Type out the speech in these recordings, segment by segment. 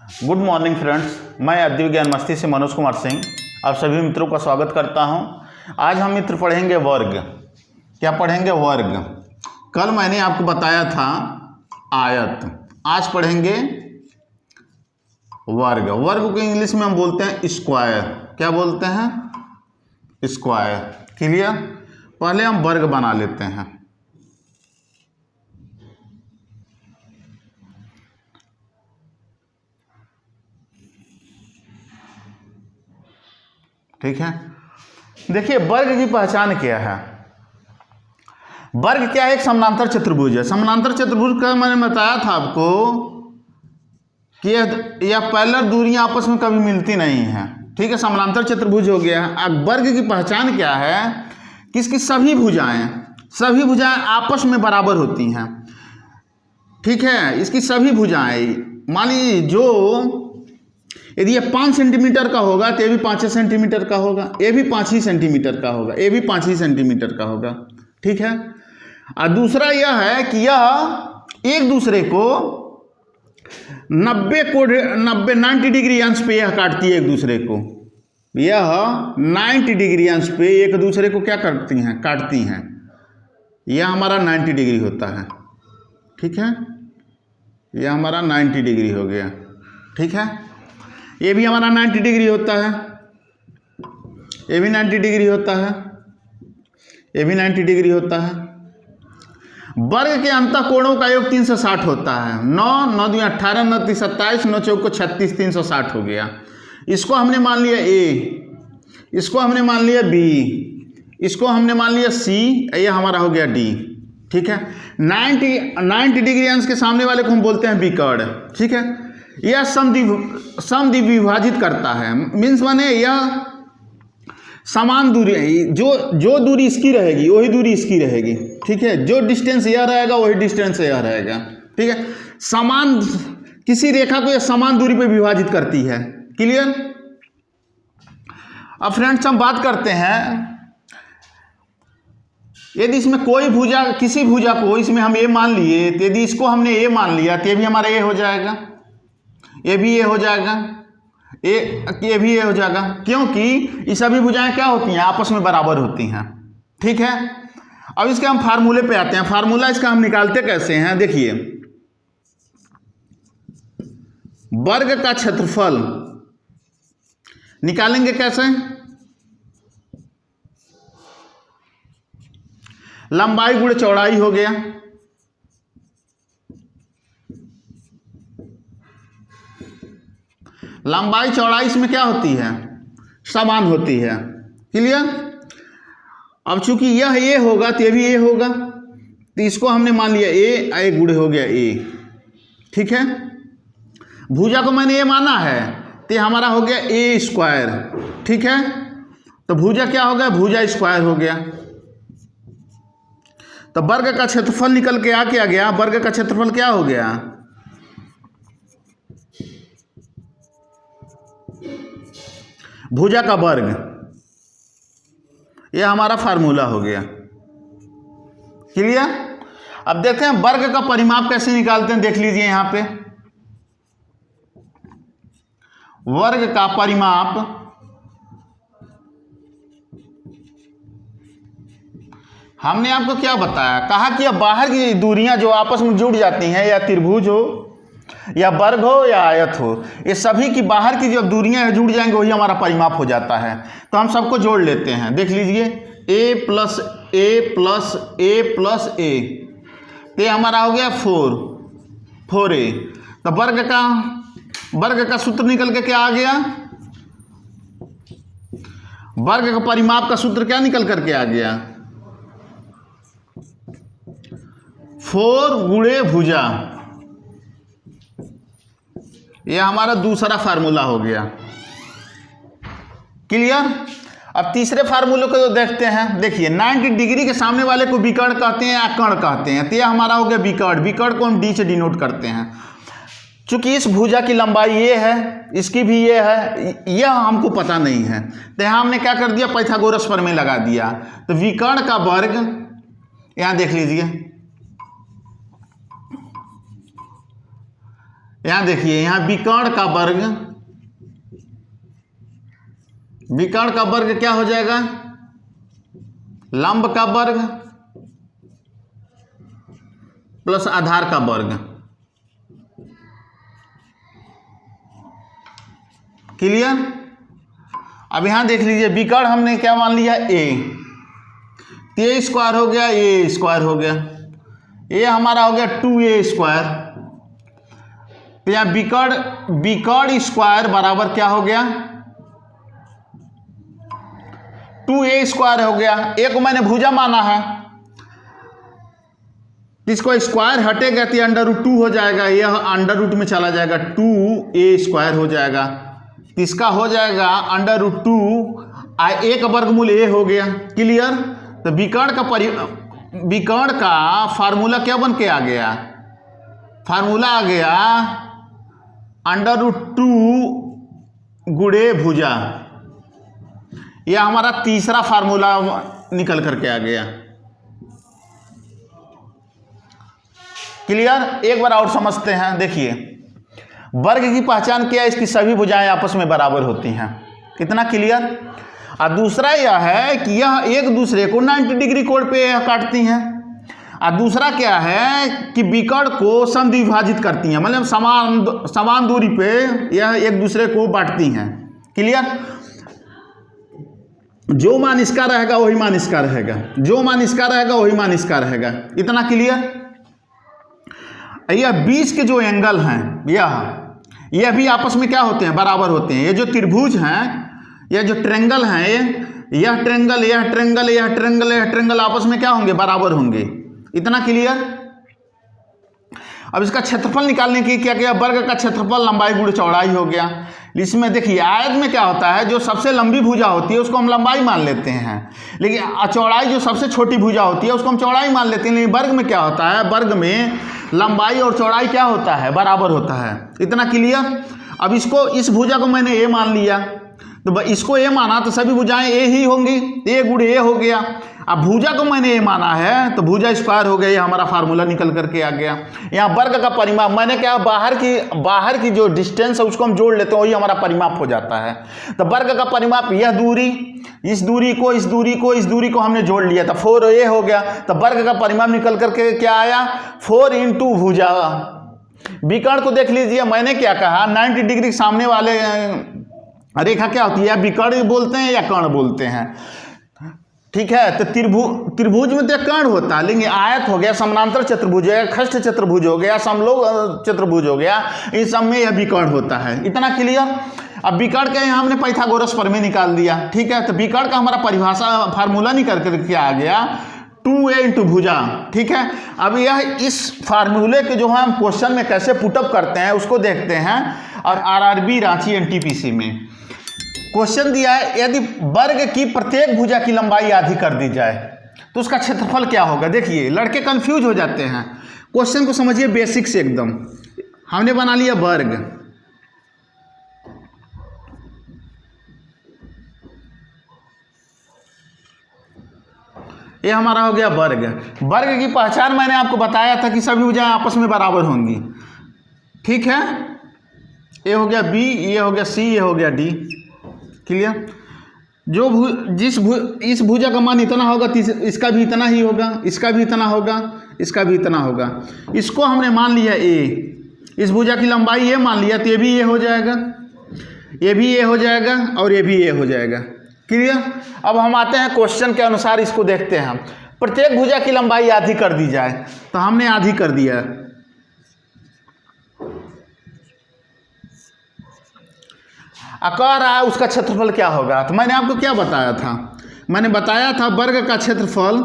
Good morning friends, मैं अद्वैत ज्ञान मस्ती से मनोज कुमार सिंह आप सभी मित्रों का स्वागत करता हूं। आज हम मित्र पढ़ेंगे वर्ग। क्या पढ़ेंगे? वर्ग। कल मैंने आपको बताया था आयत, आज पढ़ेंगे वर्ग। वर्ग को इंग्लिश में हम बोलते हैं स्क्वायर। क्या बोलते हैं? स्क्वायर। क्लियर? पहले हम वर्ग बना लेते हैं। ठीक है, देखिए वर्ग की पहचान क्या है। वर्ग क्या है? एक समानांतर चतुर्भुज है। समानांतर चतुर्भुज का मैंने बताया था आपको कि यह पैरेलल दूरियां आपस में कभी मिलती नहीं हैं। ठीक है, समानांतर चतुर्भुज हो गया। अब वर्ग की पहचान क्या है कि इसकी सभी भुजाएं आपस में बराबर होती हैं। ठीक है, इसकी सभी भुजाएं, मान लीजिए जो यदि ये 5 सेंटीमीटर का होगा तो ये भी 5 सेंटीमीटर का होगा, ये भी 5 ही सेंटीमीटर का होगा, ये भी 5 ही सेंटीमीटर का होगा। ठीक है, और दूसरा यह है कि यह एक दूसरे को 90 डिग्री अंश पे यह काटती है। एक दूसरे को यह 90 डिग्री अंश पे एक दूसरे को क्या करती हैं? काटती हैं। यह हमारा 90 डिग्री होता है। ठीक है, यह हमारा 90 डिग्री हो गया। ठीक है, ये भी हमारा 90 डिग्री होता है, ये भी 90 डिग्री होता है, ये भी 90 डिग्री होता है। वर्ग के अंतःकोणों का योग 360 होता है। 9 9 2 18, 9 3 27, 9 4 36, 360 हो गया। इसको हमने मान लिया ए, इसको हमने मान लिया बी, इसको हमने मान लिया सी, ये हमारा हो गया डी। ठीक है, 90 डिग्री अंश के सामने वाले को हम बोलते हैं विकर्ण। ठीक है, यह समद्विभाजित विभाजित करता है। मीन्स माने यह समान दूरी, जो दूरी इसकी रहेगी वही दूरी इसकी रहेगी। ठीक है, जो डिस्टेंस यह रहेगा वही डिस्टेंस यह रहेगा। ठीक है, समान किसी रेखा को यह समान दूरी पे विभाजित करती है। क्लियर? अब फ्रेंड्स हम बात करते हैं, यदि इसमें कोई भुजा, किसी भुजा को इसमें हम ए मान लिए, तो यदि इसको हमने ए मान लिया तो ये भी हमारा ए हो जाएगा, ये भी ये हो जाएगा, ये भी ये हो जाएगा, क्योंकि ये सभी भुजाएं क्या होती हैं? आपस में बराबर होती हैं। ठीक है, अब इसके हम फार्मूले पे आते हैं। फार्मूला इसका हम निकालते कैसे हैं? देखिए, वर्ग का क्षेत्रफल निकालेंगे कैसे? लंबाई गुणे चौड़ाई हो गया। लंबाई चौड़ाई इसमें क्या होती है? समान होती है। क्लियर? अब चूंकि यह ए होगा तो ये भी ए होगा, तो इसको हमने मान लिया ए गुणे हो गया ए। ठीक है, भुजा को मैंने ए माना है तो हमारा हो गया ए स्क्वायर। ठीक है, तो भुजा क्या हो गया? भुजा स्क्वायर हो गया। तो वर्ग का क्षेत्रफल निकल के आ क्या गया? वर्ग का क्षेत्रफल क्या हो गया? भुजा का वर्ग। यह हमारा फार्मूला हो गया। क्लियर? अब देखते हैं वर्ग का परिमाप कैसे निकालते हैं। देख लीजिए यहां पे वर्ग का परिमाप हमने आपको क्या बताया? कहा कि अब बाहर की दूरियां जो आपस में जुड़ जाती हैं, या त्रिभुज हो या वर्ग हो या आयत हो, ये सभी की बाहर की जो दूरियां जुड़ जाएंगे वही हमारा परिमाप हो जाता है। तो हम सबको जोड़ लेते हैं। देख लीजिए, a plus A plus A plus A, तो ये हमारा हो गया 4a। तो वर्ग का सूत्र निकल के क्या आ गया? वर्ग का परिमाप का सूत्र क्या निकल करके आ गया? 4 गुणे भुजा। यह हमारा दूसरा फार्मूला हो गया। क्लियर? अब तीसरे फार्मूले को जो देखते हैं, देखिए 90 डिग्री के सामने वाले को विकर्ण कहते हैं या कर्ण कहते हैं, तो यह हमारा हो गया विकर्ण। विकर्ण को हम डी से डिनोट करते हैं। चूंकि इस भुजा की लंबाई ये है, इसकी भी ये है, यह हमको पता नहीं है, तो यहाँ हमने क्या कर दिया? पाइथागोरस प्रमेय लगा दिया। तो विकर्ण का वर्ग, यहाँ देख लीजिए, यहां देखिए, यहां विकर्ण का वर्ग, विकर्ण का वर्ग क्या हो जाएगा, लंब का वर्ग प्लस आधार का वर्ग। क्लियर। अब यहां देख लीजिए, विकर्ण हमने क्या मान लिया, ए स्क्वायर हो गया, ए स्क्वायर हो गया, ये हमारा हो गया 2a स्क्वायर। तो यहां विकर्ण स्क्वायर बराबर क्या हो गया, 2a स्क्वायर हो गया। ए को मैंने भुजा माना है, इसको स्क्वायर हटेगा तो अंडर रूट 2 हो जाएगा, यह अंडर रूट में चला जाएगा, 2a स्क्वायर हो जाएगा। इसका हो जाएगा अंडर रूट 2 a का वर्गमूल a हो गया। क्लियर। तो विकर्ण का फार्मूला क्या बन के आ गया, फार्मूला आ गया अंडर रूट 2 गुणे भुजा। यह हमारा तीसरा फार्मूला निकल करके आ गया। क्लियर। एक बार और समझते हैं। देखिए, वर्ग की पहचान क्या है, इसकी सभी भुजाएं आपस में बराबर होती हैं। कितना क्लियर। और दूसरा यह है कि यह एक दूसरे को 90 डिग्री कोण पे काटती हैं। और दूसरा क्या है कि विकर्ण को समद्विभाजित करती हैं, मतलब समान दूरी पे यह एक दूसरे को बांटती हैं। क्लियर। जो मान इसका रहेगा वही मान इसका रहेगा, जो मान इसका रहेगा वही मान इसका रहेगा। इतना क्लियर। यह 20 के जो एंगल हैं, यह भी आपस में क्या होते हैं, बराबर होते हैं। ये जो त्रिभुज हैं, यह जो ट्रेंगल हैं, यह ट्रेंगल, यह ट्रेंगल, यह ट्रेंगल, यह ट्रेंगल आपस में क्या होंगे, बराबर होंगे। इतना क्लियर। अब इसका क्षेत्रफल निकालने की क्या किया, वर्ग का क्षेत्रफल लंबाई गुणे चौड़ाई हो गया। इसमें देखिए, आयत में क्या होता है, जो सबसे लंबी भुजा होती है उसको हम लंबाई मान लेते हैं, लेकिन चौड़ाई जो सबसे छोटी भुजा होती है उसको हम चौड़ाई मान लेते हैं। लेकिन वर्ग में क्या होता है, वर्ग में लंबाई और चौड़ाई क्या होता है, बराबर होता है। इतना क्लियर। अब इसको, इस भुजा को मैंने ए मान लिया, तो इसको ए माना तो सभी भुजाएं ए ही होंगी, ए गुणे ए हो गया। अब भुजा को मैंने ए माना है तो भुजा स्क्वायर हो गया, ये हमारा फार्मूला निकल करके आ गया। यहाँ वर्ग का परिमाप, मैंने क्या, बाहर की जो डिस्टेंस है उसको हम जोड़ लेते हैं, वही हमारा परिमाप हो जाता है। तो वर्ग का परिमाप, यह दूरी, इस दूरी को, इस दूरी को, इस दूरी को हमने जोड़ लिया था, 4a हो गया। तो वर्ग का परिमाप निकल करके क्या आया, 4 × भुजा। विकर्ण को देख लीजिए, मैंने क्या कहा, 90 डिग्री सामने वाले रेखा क्या होती है, या विकर्ण बोलते हैं या कर्ण बोलते हैं। ठीक है। तो त्रिभुज में तो कर्ण होता है, लेकिन आयत हो गया, समानांतर चतुर्भुज हो गया, खष्ट चतुर्भुज हो गया, समलोह चतुर्भुज हो गया, इन सब में यह विकर्ण होता है। इतना क्लियर। अब विकर्ण का यहाँ हमने पाइथागोरस प्रमेय निकाल दिया। ठीक है। तो विकर्ण का हमारा परिभाषा फार्मूला निकल करके आ गया 2a × भुजा। ठीक है। अब यह इस फार्मूले के जो है हम क्वेश्चन में कैसे पुटअप करते हैं उसको देखते हैं। और RRB रांची NTPC में क्वेश्चन दिया है, यदि वर्ग की प्रत्येक भुजा की लंबाई आधी कर दी जाए तो उसका क्षेत्रफल क्या होगा। देखिए, लड़के कंफ्यूज हो जाते हैं। क्वेश्चन को समझिए बेसिक से एकदम। हमने बना लिया वर्ग, ये हमारा हो गया वर्ग। वर्ग की पहचान मैंने आपको बताया था कि सभी भुजाएं आपस में बराबर होंगी। ठीक है। ये हो गया B, ये हो गया C, ये हो गया D। क्लियर। इस भुजा का मान इतना होगा तो इसका भी इतना ही होगा, इसका भी इतना होगा, इसका भी इतना होगा। इसको हमने मान लिया A, इस भुजा की लंबाई ये मान लिया, तो ये भी ये हो जाएगा, ये भी ये हो जाएगा और ये भी ये हो जाएगा। क्लियर। अब हम आते हैं क्वेश्चन के अनुसार, इसको देखते हैं। प्रत्येक भुजा की लंबाई आधी कर दी जाए, तो हमने आधी कर दिया। कह रहा है उसका क्षेत्रफल क्या होगा। तो मैंने आपको क्या बताया था, मैंने बताया था वर्ग का क्षेत्रफल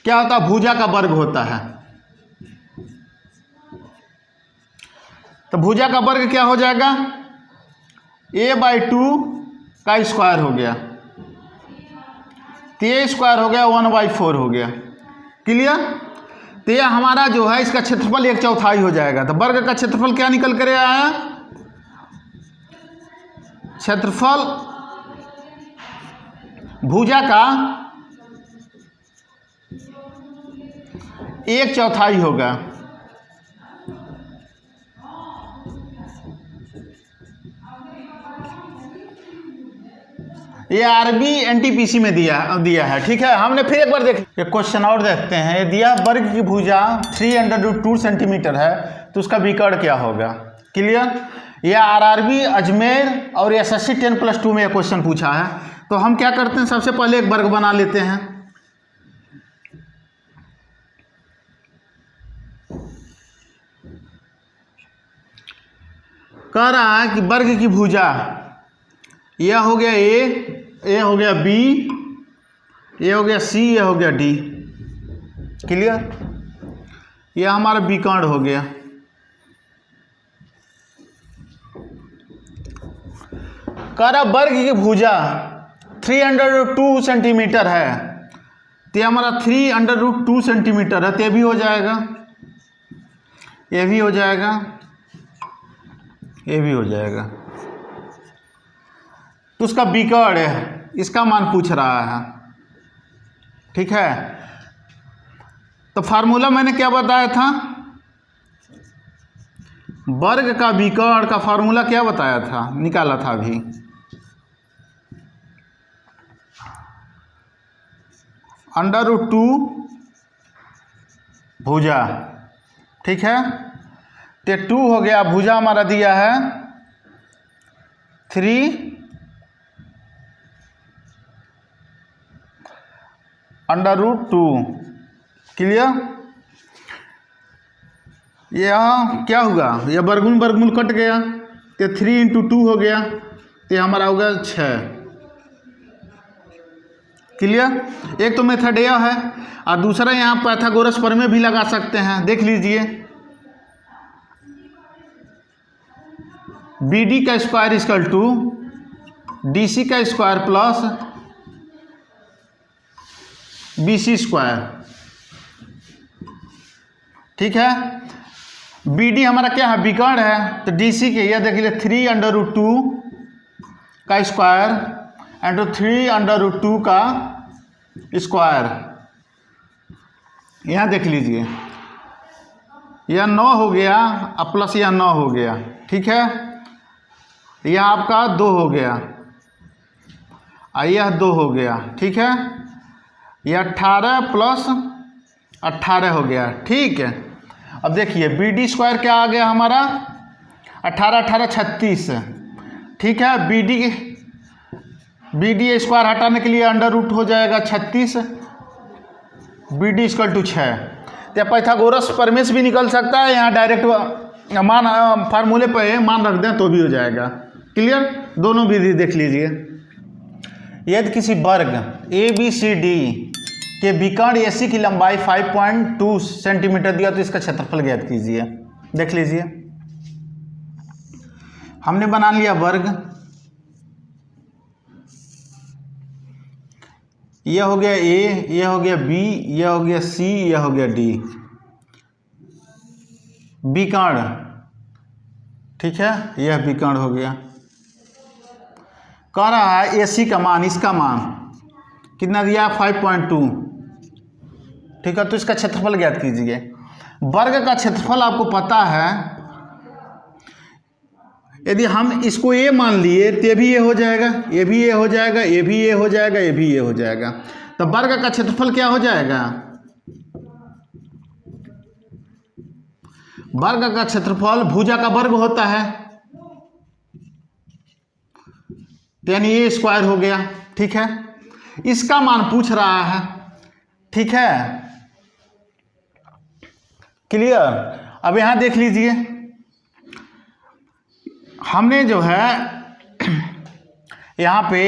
क्या होता है, भुजा का वर्ग होता है। तो भुजा का वर्ग क्या हो जाएगा, a/2 का स्क्वायर हो गया, तो a स्क्वायर हो गया, 1/4 हो गया। क्लियर। तो यह हमारा जो है इसका क्षेत्रफल 1/4 हो जाएगा। तो वर्ग का क्षेत्रफल क्या निकल कर आया, क्षेत्रफल भुजा का 1/4 होगा। ये आरबी एनटीपीसी में दिया है। ठीक है, हमने फिर एक बार देख एक क्वेश्चन और देखते हैं। ये दिया वर्ग की भुजा 3√2 सेंटीमीटर है तो उसका विकर्ण क्या होगा। क्लियर। यह आरआरबी अजमेर और एसएससी 10+2 में यह क्वेश्चन पूछा है। तो हम क्या करते हैं, सबसे पहले एक वर्ग बना लेते हैं। कह रहा है कि वर्ग की भुजा यह हो गया ए हो गया बी, ये हो गया सी, ये हो गया डी। क्लियर। यह हमारा विकर्ण हो गया। कह रहा वर्ग की भुजा 3√2 सेंटीमीटर है तो यह हमारा 3√2 सेंटीमीटर है तो ये भी हो जाएगा, ये भी हो जाएगा, ये भी हो जाएगा। तो उसका विकर्ण है, इसका मान पूछ रहा है। ठीक है, तो फार्मूला मैंने क्या बताया था, वर्ग का विकर्ण का फार्मूला क्या बताया था, निकाला था अभी। √2 भुजा। ठीक है, तो 2 हो गया, भुजा हमारा दिया है 3√2। क्लियर। यह क्या हुआ, यह वर्गमूल कट गया तो 3 × 2 हो गया तो हमारा हो गया 6। क्लियर। एक तो मेथड यह है और दूसरा यहाँ पाइथागोरस प्रमेय भी लगा सकते हैं। देख लीजिए, BD का स्क्वायर इक्वल टू DC का स्क्वायर प्लस BC स्क्वायर। ठीक है, BD हमारा क्या है, विकर्ण है, तो DC के यह देख लीजिए 3√2 का स्क्वायर इंटू 3√2 का स्क्वायर। यहाँ देख लीजिए, यह 9 हो गया और प्लस यह 9 हो गया। ठीक है, यह आपका 2 हो गया और यह 2 हो गया। ठीक है, यह 18 + 18 हो गया। ठीक है, अब देखिए BD स्क्वायर क्या आ गया हमारा, 18 18 36। ठीक है, BD स्क्वायर हटाने के लिए √ हो जाएगा 36, BD = 6। तो पाइथागोरस प्रमेय भी निकल सकता है, यहाँ डायरेक्ट मान फार्मूले पे मान रख दें तो भी हो जाएगा। क्लियर। दोनों विधि देख लीजिए। यदि किसी वर्ग ABCD के विकर्ण AC की लंबाई 5.2 सेंटीमीटर दिया तो इसका क्षेत्रफल ज्ञात कीजिए। देख लीजिए, हमने बना लिया वर्ग। यह हो गया A, यह हो गया B, यह हो गया C, यह हो गया D। विकर्ण। ठीक है, यह विकर्ण हो गया। कह रहा है AC का मान, इसका मान कितना दिया, 5.2। ठीक है, तो इसका क्षेत्रफल ज्ञात कीजिए। वर्ग का क्षेत्रफल आपको पता है, यदि हम इसको A मान लिए तो ये भी ये हो जाएगा, ये भी ये हो जाएगा, ये भी ये हो जाएगा, ये भी ये हो जाएगा। तो वर्ग का क्षेत्रफल क्या हो जाएगा, वर्ग का क्षेत्रफल भुजा का वर्ग होता है, यानी ये स्क्वायर हो गया। ठीक है, इसका मान पूछ रहा है। ठीक है, क्लियर। अब यहां देख लीजिए, हमने जो है यहाँ पे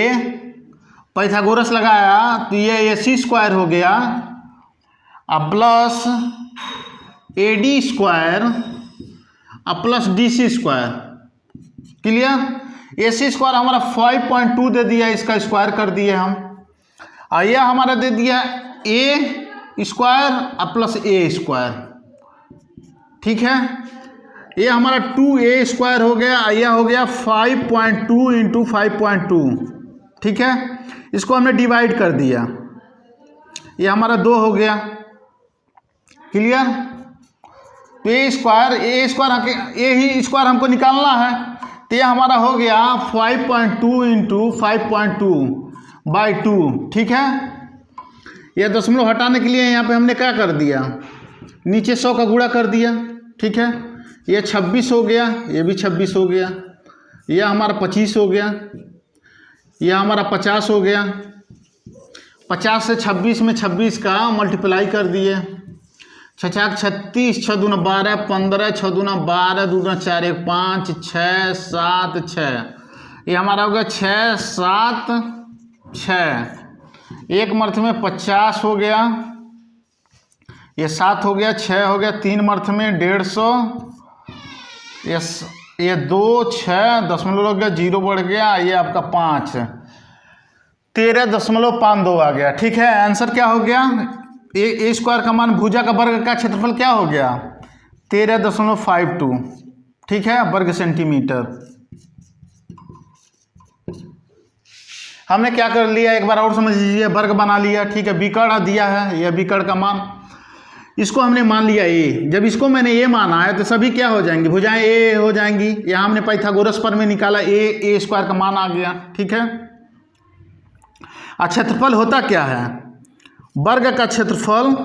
पाइथागोरस लगाया तो ये AC स्क्वायर हो गया और प्लस AD स्क्वायर और plus DC square. Clear. AC square हमारा 5.2 दे दिया, इसका स्क्वायर कर दिए हम, और यह हमारा दे दिया A स्क्वायर और प्लस A स्क्वायर। ठीक है, ये हमारा 2A स्क्वायर हो गया, यह हो गया 5.2 × 5.2। ठीक है, इसको हमने डिवाइड कर दिया, ये हमारा 2 हो गया। क्लियर। तो ए ही स्क्वायर हमको निकालना है। तो ये हमारा हो गया 5.2 इंटू 5.2/2, ठीक है। ये दशमलव हटाने के लिए यहाँ पे हमने क्या कर दिया, नीचे 100 का गुणा कर दिया, ठीक है। ये 26 हो गया, ये भी 26 हो गया, यह हमारा 25 हो गया, यह हमारा 50 हो गया। 50 से 26 में 26 का मल्टीप्लाई कर दिए, 6×6 36, 6 दूना 12, 15, 6 दूना 12, 2 दूना 4, 1 5, 6 7 6, ये हमारा हो गया 6 7 6। एक मर्थ में 50 हो गया, ये 7 हो गया, 6 हो गया, 3 मर्थ में 150, ये 2 6 दशमलव लग गया, 0 बढ़ गया, ये आपका 5, 13.52 आ गया, ठीक है। आंसर क्या हो गया, ए स्क्वायर का मान भुजा का वर्ग का क्षेत्रफल क्या हो गया 13.52, ठीक है, वर्ग सेंटीमीटर। हमने क्या कर लिया, एक बार और समझ लीजिए, वर्ग बना लिया, ठीक है। विकर्ण दिया है, यह विकर्ण का मान, इसको हमने मान लिया ए। जब इसको मैंने ए माना है तो सभी क्या हो जाएंगी, भुजाएं ए हो जाएंगी। यहाँ हमने पाइथागोरस पर में निकाला, ए स्क्वायर का मान आ गया, ठीक है। क्षेत्रफल होता क्या है, वर्ग का क्षेत्रफल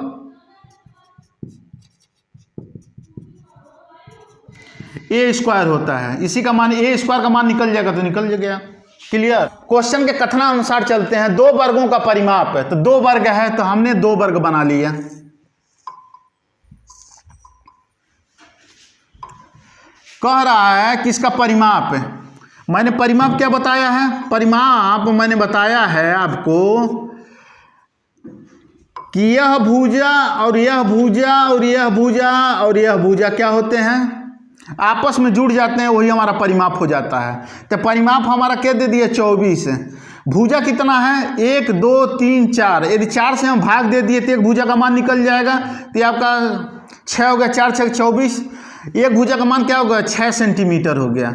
ए स्क्वायर होता है। इसी का मान ए स्क्वायर का मान निकल जाएगा तो निकल गया, क्लियर। क्वेश्चन के कथनानुसार चलते हैं, 2 वर्गों का परिमाप है, तो 2 वर्ग है तो हमने 2 वर्ग बना लिया। कह रहा है कि इसका परिमाप है, मैंने परिमाप क्या बताया है, परिमाप मैंने बताया है आपको कि यह भुजा और यह भुजा और यह भुजा और यह भुजा क्या होते हैं, आपस में जुड़ जाते हैं, वही हमारा परिमाप हो जाता है। तो परिमाप हमारा क्या दे दिया 24, भुजा कितना है 1 2 3 4, यदि 4 से हम भाग दे दिए तो एक भुजा का मान निकल जाएगा, तो आपका 6 हो गया, 4 6 24, एक भुजा का मान क्या हो गया 6 सेंटीमीटर हो गया।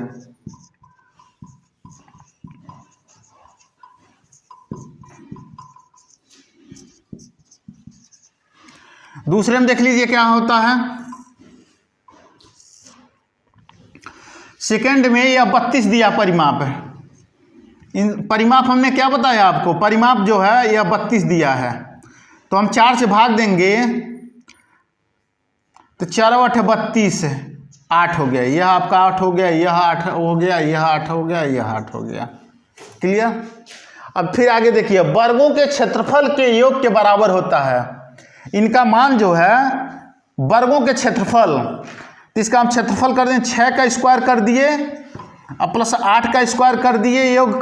दूसरे में देख लीजिए क्या होता है, सेकंड में यह 32 दिया परिमाप है। इन परिमाप हमने क्या बताया आपको, परिमाप जो है यह 32 दिया है, तो हम 4 से भाग देंगे तो 4 8 32, 8 हो गया, यह आपका 8 हो गया, यह 8 हो गया, यह 8 हो गया, यह 8 हो गया, क्लियर। अब फिर आगे देखिए, वर्गों के क्षेत्रफल के योग के बराबर होता है। इनका मान जो है वर्गों के क्षेत्रफल, तो इसका हम क्षेत्रफल कर दें, 6 का स्क्वायर कर दिए अब प्लस 8 का स्क्वायर कर दिए, योग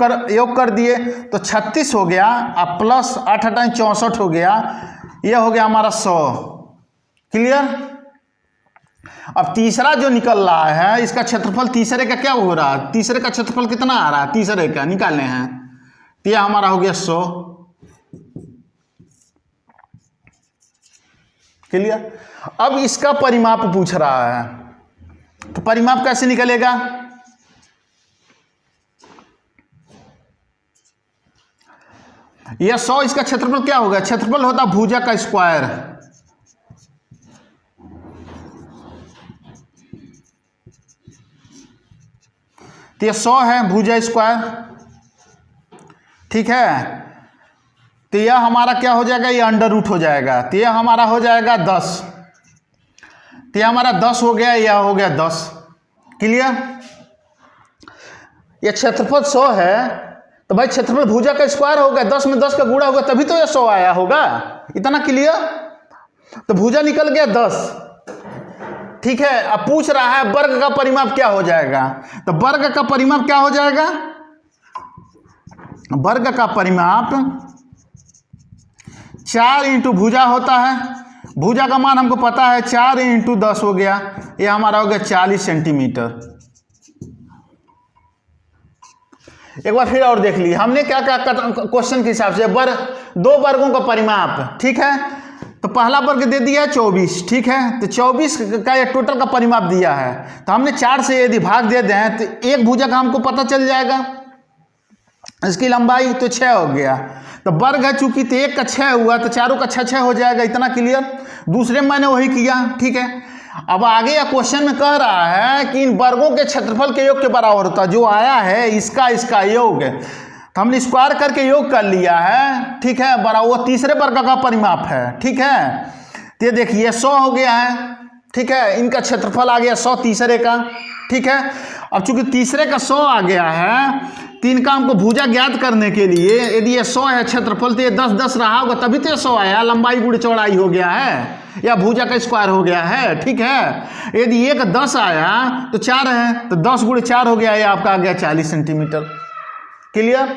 कर दिए, तो 36 हो गया, अब प्लस 8 8 64 हो गया, यह हो गया हमारा 100, क्लियर। अब तीसरा जो निकल रहा है, इसका क्षेत्रफल तीसरे का क्या हो रहा है, तीसरे का क्षेत्रफल कितना आ रहा है, तीसरे का निकालने हैं, तो यह हमारा हो गया 100, क्लियर। अब इसका परिमाप पूछ रहा है, तो परिमाप कैसे निकलेगा, यह 100, इसका क्षेत्रफल क्या होगा, क्षेत्रफल होता भुजा का स्क्वायर, तो यह 100 है भुजा स्क्वायर, ठीक है। तो यह हमारा क्या हो जाएगा, ये अंडर रूट हो जाएगा, तो यह हमारा हो जाएगा 10, तो यह हमारा 10 हो गया, यह हो गया 10, क्लियर। यह क्षेत्रफल 100 है, तो भाई क्षेत्रफल भुजा का स्क्वायर हो गया, 10 में 10 का गुणा होगा तभी तो यह 100 आया होगा, इतना क्लियर। तो भुजा निकल गया 10, ठीक है। अब पूछ रहा है वर्ग का परिमाप क्या हो जाएगा, तो वर्ग का परिमाप क्या हो जाएगा, वर्ग का परिमाप 4 इंटू भुजा होता है, भुजा का मान हमको पता है 4 इंटू 10 हो गया, ये हमारा हो गया 40 सेंटीमीटर। एक बार फिर और देख लीजिए, हमने क्या क्या क्वेश्चन के हिसाब से 2 वर्गों का परिमाप, ठीक है। तो पहला वर्ग दे दिया 24, ठीक है, तो 24 का ये टोटल का परिमाप दिया है, तो हमने 4 से यदि भाग दे दें तो एक भुजा का हमको पता चल जाएगा, इसकी लंबाई तो 6 हो गया, तो वर्ग है चूंकि, तो 1 का 6 हुआ तो चारों का 6 हो जाएगा, इतना क्लियर। दूसरे में मैंने वही किया, ठीक है। अब आगे या क्वेश्चन में कह रहा है कि इन वर्गों के क्षेत्रफल के योग के बराबर होता है, जो आया है इसका योग है, तो हमने स्क्वायर करके योग कर लिया है, ठीक है, बराबर वो तीसरे वर्ग का परिमाप है, ठीक है। तो ये देखिए 100 हो गया है, ठीक है, इनका क्षेत्रफल आ गया 100 तीसरे का, ठीक है। अब चूंकि तीसरे का 100 आ गया है, तो इनका हमको भुजा ज्ञात करने के लिए यदि ये 100 है क्षेत्रफल, तो ये 10 रहा होगा तभी तो 100 आया, लंबाई गुणे चौड़ाई हो गया है या भुजा का स्क्वायर हो गया है, ठीक है। यदि 1 10 आया तो 4 है, तो 10 गुणे 4 हो गया, ये आपका आ गया 40 सेंटीमीटर। क्लियर।